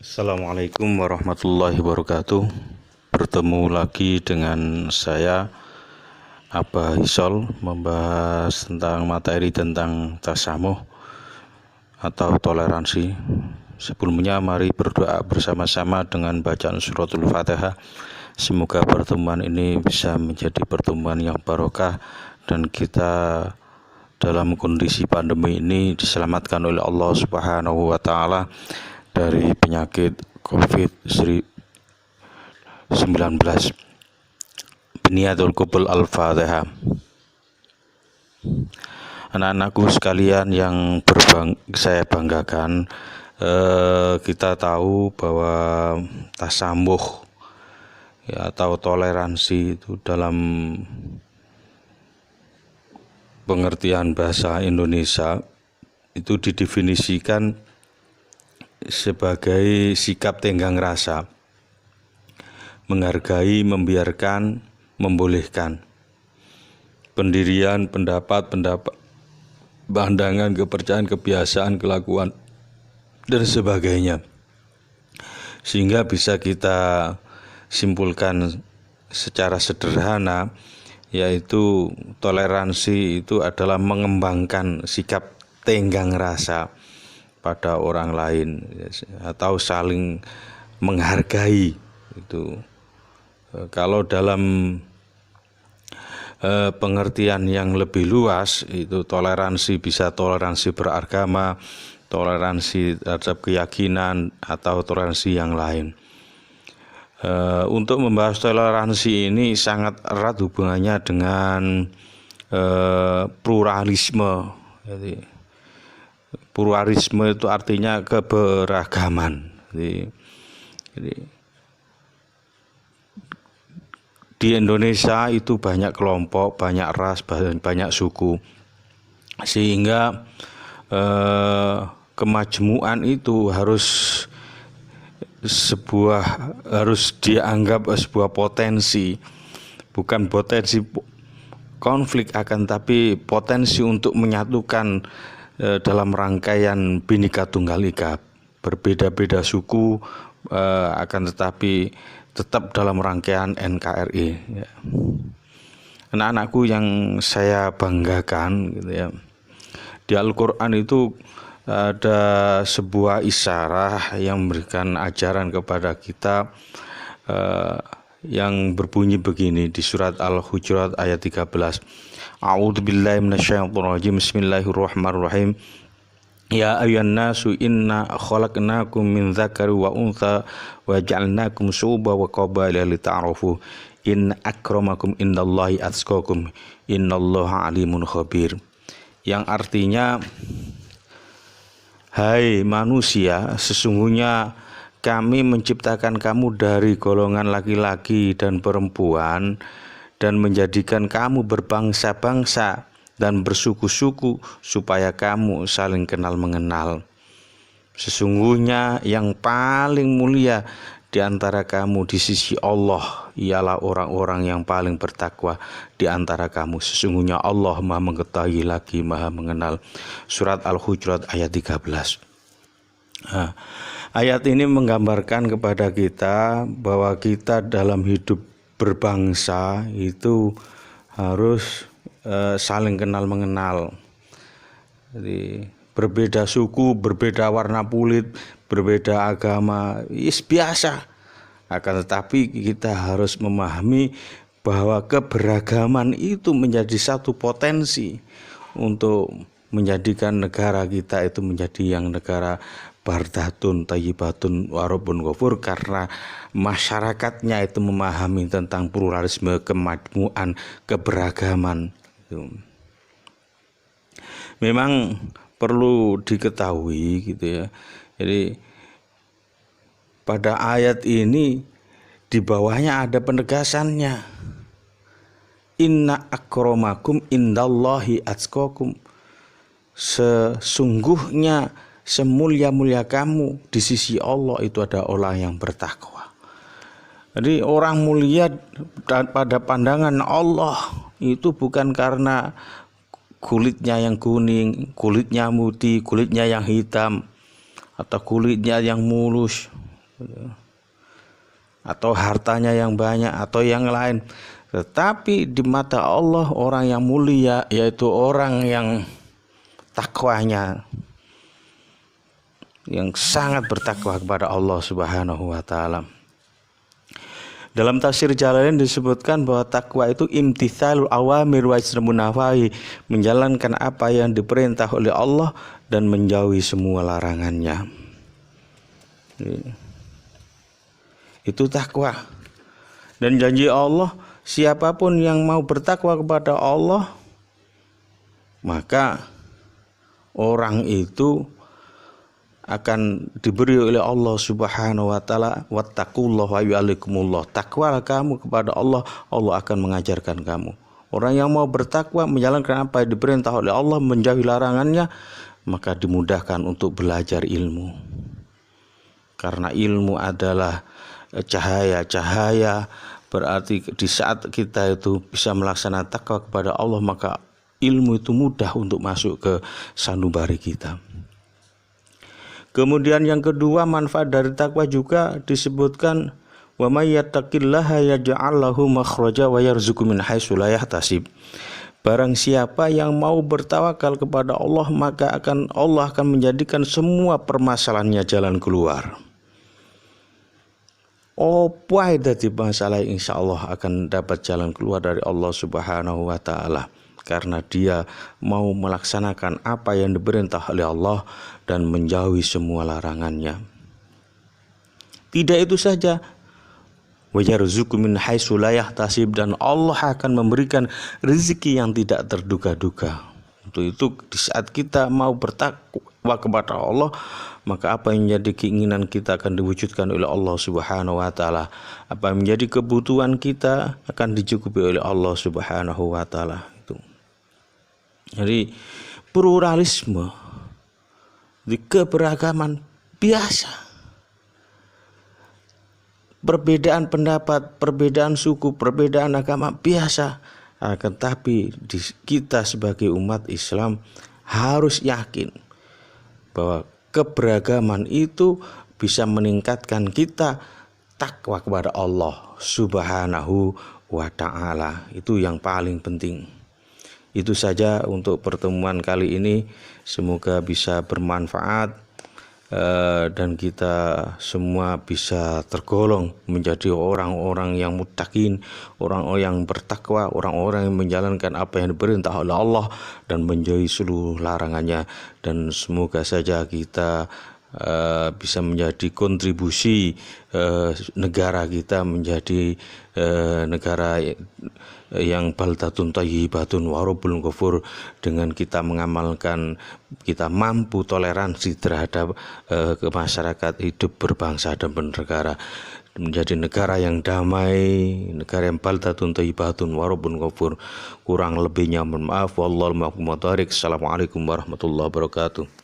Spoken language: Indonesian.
Assalamualaikum warahmatullahi wabarakatuh. Bertemu lagi dengan saya Abah Hisol, membahas tentang materi tentang tasamuh atau toleransi. Sebelumnya mari berdoa bersama-sama dengan bacaan suratul Fatihah. Semoga pertemuan ini bisa menjadi pertemuan yang barokah dan kita dalam kondisi pandemi ini diselamatkan oleh Allah Subhanahu wa taala dari penyakit COVID-19. Biniyatul Qubul Al-Fatihah. Anak-anakku sekalian yang saya banggakan, kita tahu bahwa tasamuh ya, atau toleransi itu dalam pengertian bahasa Indonesia itu didefinisikan sebagai sikap tenggang rasa, menghargai, membiarkan, membolehkan, pendirian, pendapat, pandangan, kepercayaan, kebiasaan, kelakuan, dan sebagainya. Sehingga bisa kita simpulkan secara sederhana, yaitu toleransi itu adalah mengembangkan sikap tenggang rasa pada orang lain atau saling menghargai itu. Kalau dalam pengertian yang lebih luas itu toleransi bisa toleransi beragama, toleransi terhadap keyakinan atau toleransi yang lain. Untuk membahas toleransi ini sangat erat hubungannya dengan pluralisme. Pluralisme itu artinya keberagaman. Jadi di Indonesia itu banyak kelompok, banyak ras, banyak suku, sehingga kemajmuan itu harus dianggap sebuah potensi, bukan potensi konflik, akan tapi potensi untuk menyatukan dalam rangkaian Bhinneka Tunggal Ika, berbeda-beda suku akan tetapi tetap dalam rangkaian NKRI. Anak-anakku yang saya banggakan, gitu ya, di Al-Quran itu ada sebuah isyarah yang memberikan ajaran kepada kita yang berbunyi begini di surat Al-Hujurat ayat 13. A'udzubillahi minasyaitonirrajim. Bismillahirrahmanirrahim. Ya ayyuhan nasu inna khalaqnakum min dzakari wa untha wa ja'alnakum syu'uban wa qabaila lita'arafu inna akramakum indallahi atqakum innallaha alimun khabir. Yang artinya, hai manusia, sesungguhnya kami menciptakan kamu dari golongan laki-laki dan perempuan dan menjadikan kamu berbangsa-bangsa dan bersuku-suku supaya kamu saling kenal mengenal. Sesungguhnya yang paling mulia di antara kamu di sisi Allah ialah orang-orang yang paling bertakwa di antara kamu. Sesungguhnya Allah Maha mengetahui lagi Maha mengenal. Surat Al-Hujurat ayat 13. Ayat ini menggambarkan kepada kita bahwa kita dalam hidup berbangsa itu harus saling kenal mengenal. Jadi berbeda suku, berbeda warna kulit, berbeda agama, biasa. Akan tetapi kita harus memahami bahwa keberagaman itu menjadi satu potensi untuk menjadikan negara kita itu menjadi yang negara bardatun, thayyibatun, warabun ghafur, karena masyarakatnya itu memahami tentang pluralisme, kemajmuan, keberagaman. Memang perlu diketahui, gitu ya. Jadi pada ayat ini di bawahnya ada penegasannya. Inna akramakum indallahi atqakum. Sesungguhnya semulia-mulia kamu di sisi Allah itu ada orang yang bertakwa. Jadi orang mulia pada pandangan Allah itu bukan karena kulitnya yang kuning, kulitnya putih, kulitnya yang hitam, atau kulitnya yang mulus, atau hartanya yang banyak atau yang lain. Tetapi di mata Allah orang yang mulia yaitu orang yang takwanya, yang sangat bertakwa kepada Allah Subhanahu wa taala. Dalam tafsir Jalalain disebutkan bahwa takwa itu imtithalul awamir wa ijtinabun nawahi, menjalankan apa yang diperintah oleh Allah dan menjauhi semua larangannya. Itu takwa. Dan janji Allah, siapapun yang mau bertakwa kepada Allah, maka orang itu akan diberi oleh Allah Subhanahu wa taala, wattaqullaha wa yu'allikumullah. Takwalah kamu kepada Allah, Allah akan mengajarkan kamu. Orang yang mau bertakwa, menjalankan apa yang diperintah oleh Allah, menjauhi larangannya, maka dimudahkan untuk belajar ilmu. Karena ilmu adalah cahaya, berarti di saat kita itu bisa melaksanakan takwa kepada Allah, maka ilmu itu mudah untuk masuk ke sanubari kita. Kemudian yang kedua, manfaat dari takwa juga disebutkan wa may yattaqillaha yaj'al lahu makhraja wa yarzuqhu min haitsu la yahtasib. Barang siapa yang mau bertawakal kepada Allah, maka Allah akan menjadikan semua permasalahannya jalan keluar. Apa dadi masalah, insyaallah akan dapat jalan keluar dari Allah Subhanahu wa taala. Karena dia mau melaksanakan apa yang diperintah oleh Allah dan menjauhi semua larangannya. Tidak itu saja, wa yarzuqhu min haitsu la yahtasib, dan Allah akan memberikan rezeki yang tidak terduga-duga. Untuk itu di saat kita mau bertakwa kepada Allah, maka apa yang menjadi keinginan kita akan diwujudkan oleh Allah Subhanahu wa taala. Apa yang menjadi kebutuhan kita akan dicukupi oleh Allah Subhanahu wa taala. Jadi pluralisme di keberagaman biasa, perbedaan pendapat, perbedaan suku, perbedaan agama biasa. Akan tapi kita sebagai umat Islam harus yakin bahwa keberagaman itu bisa meningkatkan kita takwa kepada Allah Subhanahu wa ta'ala. Itu yang paling penting. Itu saja untuk pertemuan kali ini. Semoga bisa bermanfaat dan kita semua bisa tergolong menjadi orang-orang yang muttaqin, orang-orang yang bertakwa, orang-orang yang menjalankan apa yang diperintah oleh Allah dan menjauhi seluruh larangannya. Dan semoga saja kita bisa menjadi kontribusi negara kita menjadi negara yang baldatun thayyibatun wa rabbul ghafur, dengan kita mengamalkan, kita mampu toleransi terhadap masyarakat, hidup berbangsa dan bernegara, menjadi negara yang damai, negara yang baldatun thayyibatun wa rabbul ghafur. Kurang lebihnya mohon maaf. Wallahul muwaffiq. Assalamualaikum warahmatullahi wabarakatuh.